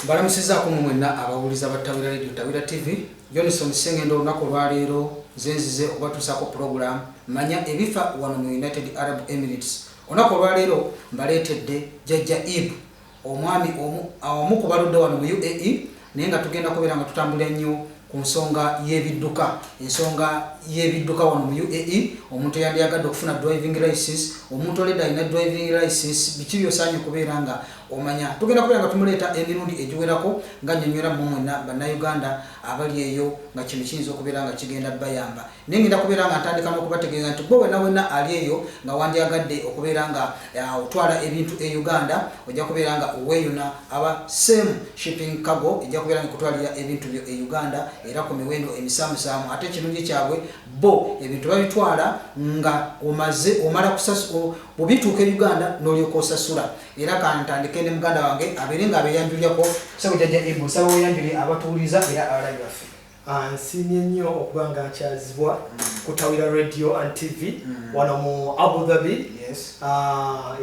Balamusizaako mwenna abawuliza Tawira Radio Tawira TV. Johnson Sengendo olunaku olwaleero zenzize okubatuusaako program Manya ebifa wano mu United Arab Emirates. Olunaku olwaleero mbaleetedde Jjajja Ibu, omwami omu ku baludde wano mu UAE, naye nga tugenda kubeera nga tutambula nnyo ku nsonga y'ebidduka. Ensonga y'ebidduka wano mu UAE, omuntu yandiyagadde okufuna driving license, omuntu oledde alina driving license, biki by'osaanye kubeera nga omanya. Tugenda kubeera nga tumuleeta emirundi egiwerako nga nnyonnyola mu mwenna bannayuganda abali eyo nga kino kiyinza okubeera nga kigenda bayamba. Naye ngenda kubeera nga ntandika n'okubategeeza nti gwe wenna ali eyo nga wandyagadde okubeera nga otwala ebintu e Uganda, ojja kubeera nga oweeyuna aba same shipping cargo ejja kubeera nga kutwalira ebintu byo e Uganda era ku miwendo emisaamusaamu. Ate ekirungi kyabwe bo ebintu babitwala nga omala kusasula bw'obituuka e Uganda n'olyoka osasula. Era kantandike ne muganda wange abeere nga abeeyanjulyako Ssebo Jjajja Ibu, nsaba weeyanjulye abatuwuliza era abalabi baffe. Nsiimye nnyo okuba nga nkyazibwa ku Tawira Radio and TV wano mu Abu Dhabi. Yes.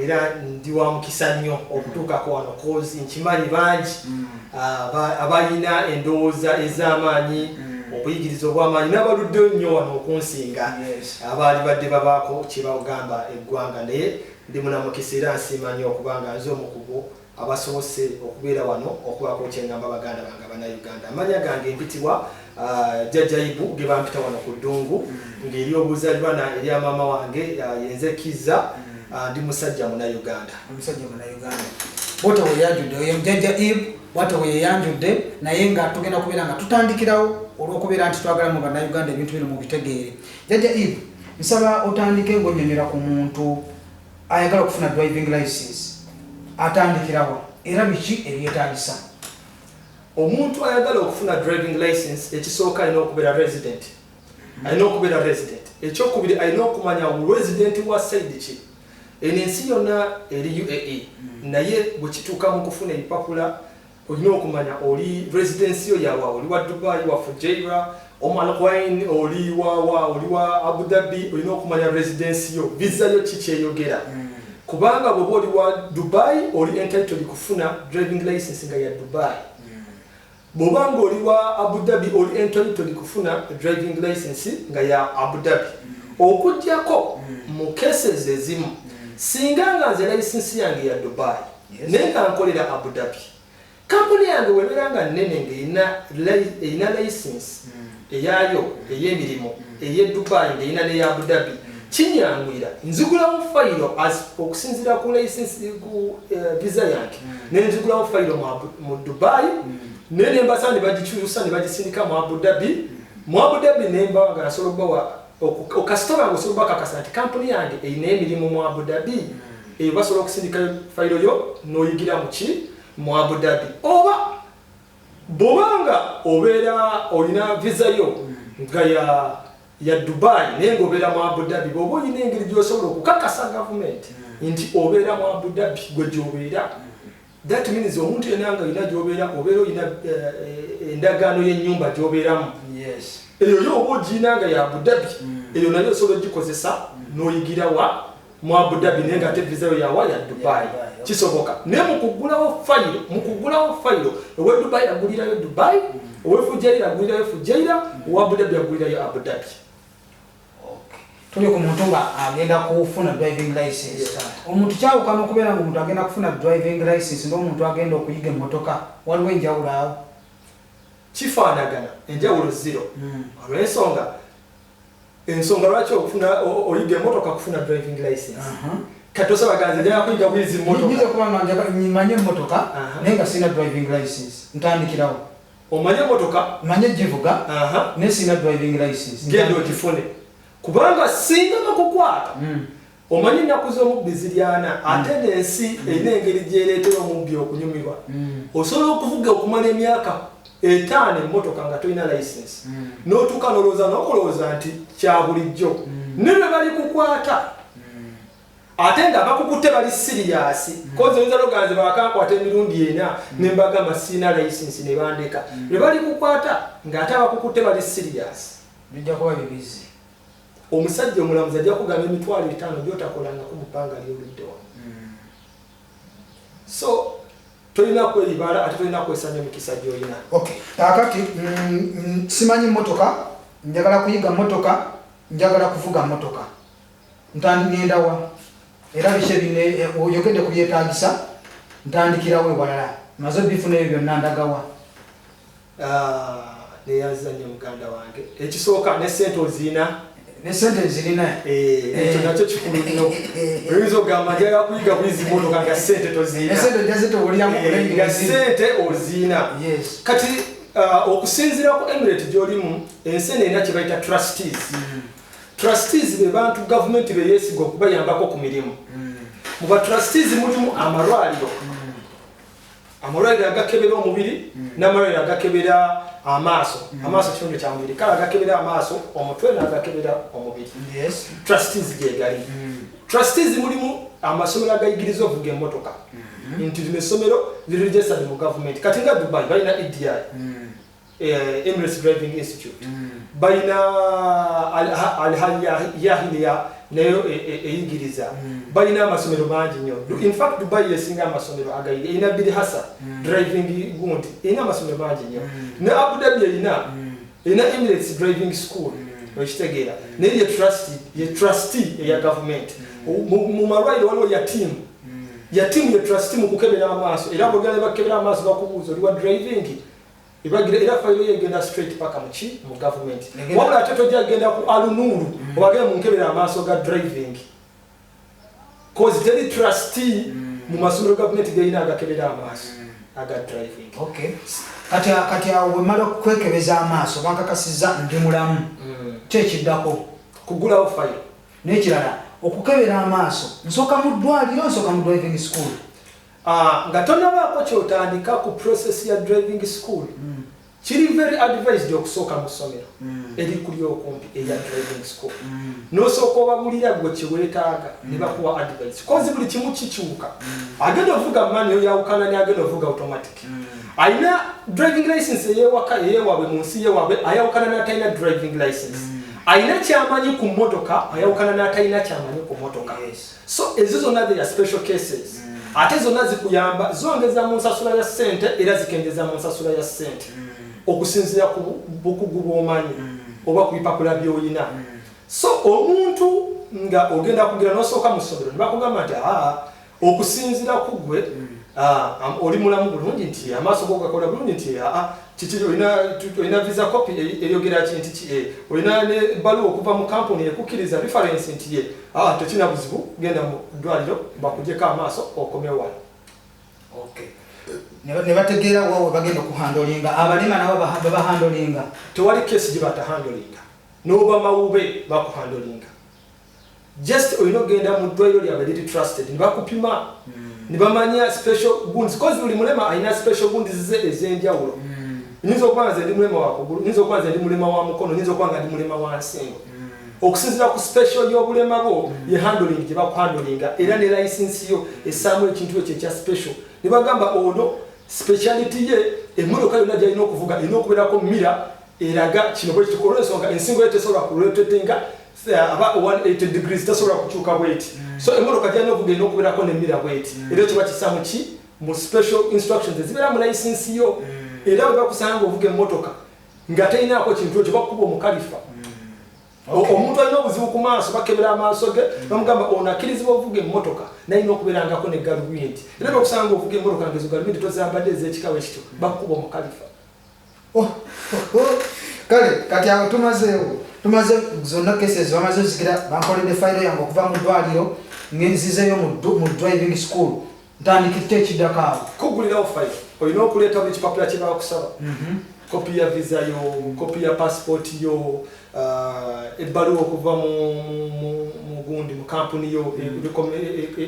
Era ndi wa mukisa nnyo okutuukako wano kozi nkimanyi bangi abalina endowooza ez'amaanyi, okuyigiriza obw'amaanyi n'abaludde nnyo wano okunsinga, abaali badde babaako kye bagamba eggwanga. Naye ndi munamukisa era nsiima nnyo okuba nga nze omukugu abasoose okubeera wano okubaako kyengamba baganda bange Abannayuganda. Amanya gange mpitibwa Jjajja Ibu, ge bampita wano ku Ddungu, ng'eri obuzaaliranwa eri maama wange yenze Kizza. Ndi musajja Munnayuganda. Omusajja Munnayuganda. Bw'otyo weeyanjudde, oyo Jjajja Ibu bw'otyo weeyanjudde, naye nga tugenda kubeera nga tutandikirawo olw'okubeera nti twagala mu Bannayuganda ebintu bino mubitegeere. Jjajja Ibu, nsaba otandike ng'onnyonnyola ku muntu ayagala okufuna driving license. Atandikirawo era biki ebyetaagisa? Omuntu ayagala okufuna driving license, ekisooka alina okubeera resident. Alina okubeera resident. Ekyokubiri alina okumanya resident wa side ki. Eno ensi yonna eri UAE, naye bwe kituuka mu kufuna ebipapula olina okumanya oli residensi yo yawa, oli wa Dubai, wa Fujairah, Oman Wine, oli wa Abu Dhabi, olina okumanya residensi yo, visa yo kiki eyogera. Kubanga bw'oba oli wa Dubai oli entitled kufuna driving license nga ya Dubai. Bw'oba nga oli wa Abu Dhabi oli entitled kufuna driving license nga ya Abu Dhabi. Okujjako mu cases ezimu, singa nga nze license yange ya Dubai naye nga nkolera Abu Dhabi, kampuni yange webeera nga nnene ng'erina license eyaayo ey'emirimu ey'e Dubai ng'erina n'eya Abu Dhabi, kinyangwira nzigulamu fayiro okusinziira ku license ku visa yange, ne nzigulamu fayiro mu Dubai, ne mbasa ne bagikyusa ne bagisindika mu Abu Dhabi. Mu Abu Dhabi ne mba nga nasobola okubawa okasitoma nga osobola bakakasa nti kampuni yange erina emirimu mu Abu Dhabi, eyo basobola okusindika fayiro yo n'oyigira mu ki mu Abu Dhabi. Oba bw'obanga obeera olina visa yo nga ya Dubai naye ng'obeera mu Abu Dhabi, bw'oba olina engeri gy'osobola okukakasa gavumenti nti obeera mu Abu Dhabi gwe gy'obeera, that means omuntu yenna nga olina gy'obeera, obeera olina endagaano y'ennyumba gy'obeeramu. Eyo yo oba ogiyina nga ya Abu Dhabi, eyo nayo osobola ogikozesa n'oyigira mu Abu Dhabi naye nga ate visa yo yawa ya Dubai. Kisoboka. Naye mu kuggulawo fayiro, owe Dubai agulirayo Dubai, owe Fujairah agulirayo Fujairah, owe Abu Dhabi agulirayo Abu Dhabi. Tuli ku muntu nga agenda kufuna driving license. Omuntu kyawukana okubeera nga omuntu agenda kufuna driving license n'omuntu agenda okuyiga emmotoka, waliwo enjawulo awo? Kifaanagana, enjawulo zero. Ensonga lwaki okufuna oyiga emmotoka kufuna driving license. Kati osaba ganze njagala kuyiga bwizi mmotoka. Nyiza kubanga nyimanye emmotoka naye nga sirina driving license. Ntandikirawo. Omanye emmotoka? Manye givuga naye sirina driving license. Genda ogifune. Kubanga singa bakukwata omanyi ennaku z'omubbi ziryana, ate n'ensi erina engeri gy'ereetera omubbi okunyumirwa. Osobola okuvuga okumala emyaka 5 emmotoka nga tolina license, n'otuuka n'okulowooza nti kya bulijjo, ne bwe bali kukwata ate nga bakukutte bali siriyasi, kozi oyinza noganze bakankwata emirundi 4 ne mbagamba sirina license ne bandeka. Bwe bali kukwata ng'ate abakukutte bali siriyasi, bijja kuba bibizi. Omusajja omulamuzi ajja kugamba emitwalo 5 gy'otakolangako mu bbanga ly'oludde wano. So tolina kweyibala ate tolina kwesanya emikisa gy'olina. Okay, kakati simanyi mmotoka, njagala kuyiga mmotoka, njagala kuvuga mmotoka. Ntandikira wa era bishe bine oyogedde ku byetaagisa ntandikirawo ewalala maze bifuna ebyo byonna ndagawa. Neyazanya muganda wange ekisooka ne sente ozina ne sente zirina ekyo nakyo kikulu nnyo. Oyinza ogamba njagala kuyiga bwizi mmotoka nga sente tozina. Sente jazitowuliramu nga sente ozina. Kati okusinziira ku emirate gy'olimu ensi eno erina kye bayita trustees. Trustees be bantu gavumenti be yeesiga okubayambako ku mirimu. Mu ba trustees mulimu amalwaliro. Amalwaliro agakebera omubiri n'amalwaliro agakebera amaaso. Amaaso kitundu kya mubiri kale agakebera amaaso omutwe n'agakebera omubiri. Trustees gyegali. Trustees mulimu amasomero agayigiriza ovuga emmotoka. Nti lino essomero liri registered mu gavumenti. Kati nga Dubai balina EDI. Emirates Driving Institute. Baina al-Hayya nayo eyigiriza. Baina amasomero mangi nnyo. In fact Dubai yesinga amasomero agayiga. Ina Bidi Hassa driving gundi. Ina amasomero mangi nnyo. Ne Abu Dhabi ina Emirates Driving School. Okitegeera. Ne ye trustee ya government. Mu malwaliro waliwo ya team. Ya team ye trustee mu kukebera amaaso. Era bogale bakebera amaaso bakubuuza oli wa driving. Ibagira era file yegenda straight paka mu government. Wabula ate tojja genda ku alunuru obagenda mu nkebera amaaso ga driving. Cause teri trustee mu masomero government gayina agakebera amaaso aga driving. Okay. Kati awo mala kwekebeza amaaso bankakasiza ndi mulamu. Kyekiddako kugulawo file. N'ekirala okukebera amaaso nsooka mu ddwaliro nsooka mu driving school. Nga tonnabaako kyotandika ku process ya driving school. Kiri very advised okusooka mu ssomero eri kuli okumpi eya driving school. N'osooka obabulira gwe kyeweetaaga ne bakuwa advice. Kozi buli kimu kikyuka. Agenda ovuga manual yawukana ne agenda ovuga automatic. Ayina driving license eyewaka eyewaabwe mu nsi yewaabwe ayawukana n'atalina driving license. Ayina kyamanyi ku mmotoka ayawukana n'atalina kyamanyi ku mmotoka. So ezo zonna they are special cases. Ate zonna zikuyamba zongeza mu nsasula ya ssente era zikengeza mu nsasula ya ssente okusinziira ku bukugu bw'omanyi oba ku bipapula by'olina. So omuntu nga ogenda kugira n'osooka mu ssomero ne bakugamba nti okusinziira ku gwe oli mulamu bulungi nti amaaso go gakola bulungi nti kiki olina visa copy eyogera nti olina ne baluwa okuva mu kampuni ekukkiriza reference nti ye tekina buzibu genda mu ddwaliro bakuggyeko amaaso okome wala. Okay. Ne bategeera wawe bagenda okuhandolinga abalema nabo babahandolinga. Tewali kesi gye batahandolinga n'oba mawube bakuhandolinga. Just olina ogenda mu ddwaliro lyabwe liri trusted ne bakupima ne bamanya special guns cause buli mulema alina special guns ez'enjawulo. Nyinza okuba nze ndi mulema wa kugulu, nyinza okuba nze ndi mulema wa mukono, nyinza okuba nga ndi mulema wa nsingo. Okusinziira ku special y'obulema bwo ye handling gye bakuhandolinga era ne license yo essaamu ekintu ekyo ekya special. Ne bagamba ono speciality ye emmotoka yonna gy'alina okuvuga erina okubeerako mira eraga kino bwe kikola ensonga ensingo ye tesobola kurotatinga aba 180 degrees tasobola kukyuka bweti. So emmotoka gy'alina okuvuga erina okubeerako ne mira bweti. Era kiba kisaamu ki mu special instructions ezibeera mu license yo. Era bwe bakusanga ovuga emmotoka nga talinaako kintu ekyo bakuba omukalifa. Omuntu alina obuzibu ku maaso bakebera amaaso ge bamugamba ono akkirizibwa ovuga emmotoka nalina okubeerangako ne galubindi. Era bwe bakusanga ovuga emmotoka ngezo galubindi tozambadde ez'ekikawo ekityo bakuba omukalifa. Kale kati awo tumaze zonna cases bamaze ozikira bankoledde fayiro yange okuva mu ddwaliro ngenzizeyo mu driving school ntandikidde ekiddako awo. Kugulirawo fayiro olina okuleeta buli kipapula kye bakusaba. Kopi ya visa yo, kopi ya passport yo, ebbaluwa okuva mu gundi mu kampuni yo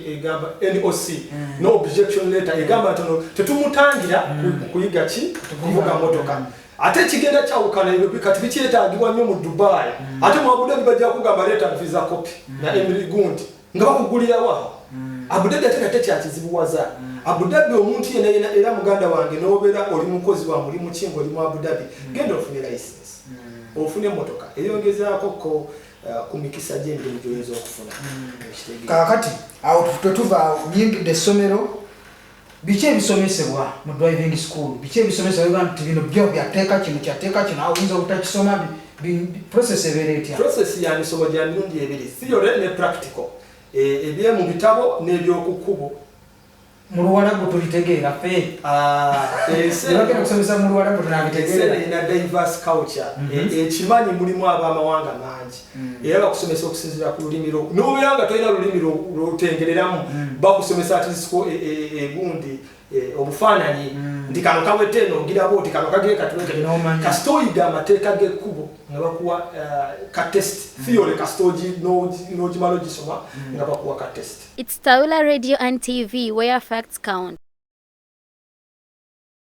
egamba NOC no objection letter egamba tono tetumutangira kuyiga ki kuvuga motoka. Ate kigenda kyawukana ebyo kati bikyetaagibwa nnyo mu Dubai. Ate mu Abu Dhabi bajja kugamba leeta visa copy na Emiri gundi nga bakugulirawo. Abu Dhabi ate kyakizibuwaza. Abu Dhabi omuntu yena era muganda wange n'obeera oli mukozi wa mulimu kingo oli mu Abu Dhabi genda ofune license. Ofune motoka eyongezaako ku mikisa gy'emirimu gy'oyinza okufuna. Kakati awo tuva nyingidde essomero Biki ebisomesebwa mu driving school? Biki ebisomesebwa nti bino byo byateeka kino kyateeka kino awinza obutakisoma process ebeera etya? Process ya misomo gya mirundi ebiri, theory ne practical. Ebye mu bitabo n'ebyokukubo. Mu Luwarabu tulitegeera ffe. Kusomesa mu Luwarabu tunabitegeera. Ina diverse culture. Ekimanyi mulimu ab'amawanga mangi. Era bakusomesa okusinziira ku lulimi lwo. N'obeera nga tolina lulimi lw'otengereramu, bakusomesa atisiko egundi obufaananyi nti kano kawete eno ogira bwoti kano kagire katuweke kasita oyiga amateeka g'ekkubo nga bakuwa ka test theory kasita n'ogimala ogisoma nga bakuwa ka test. It's Taula Radio and TV where facts count.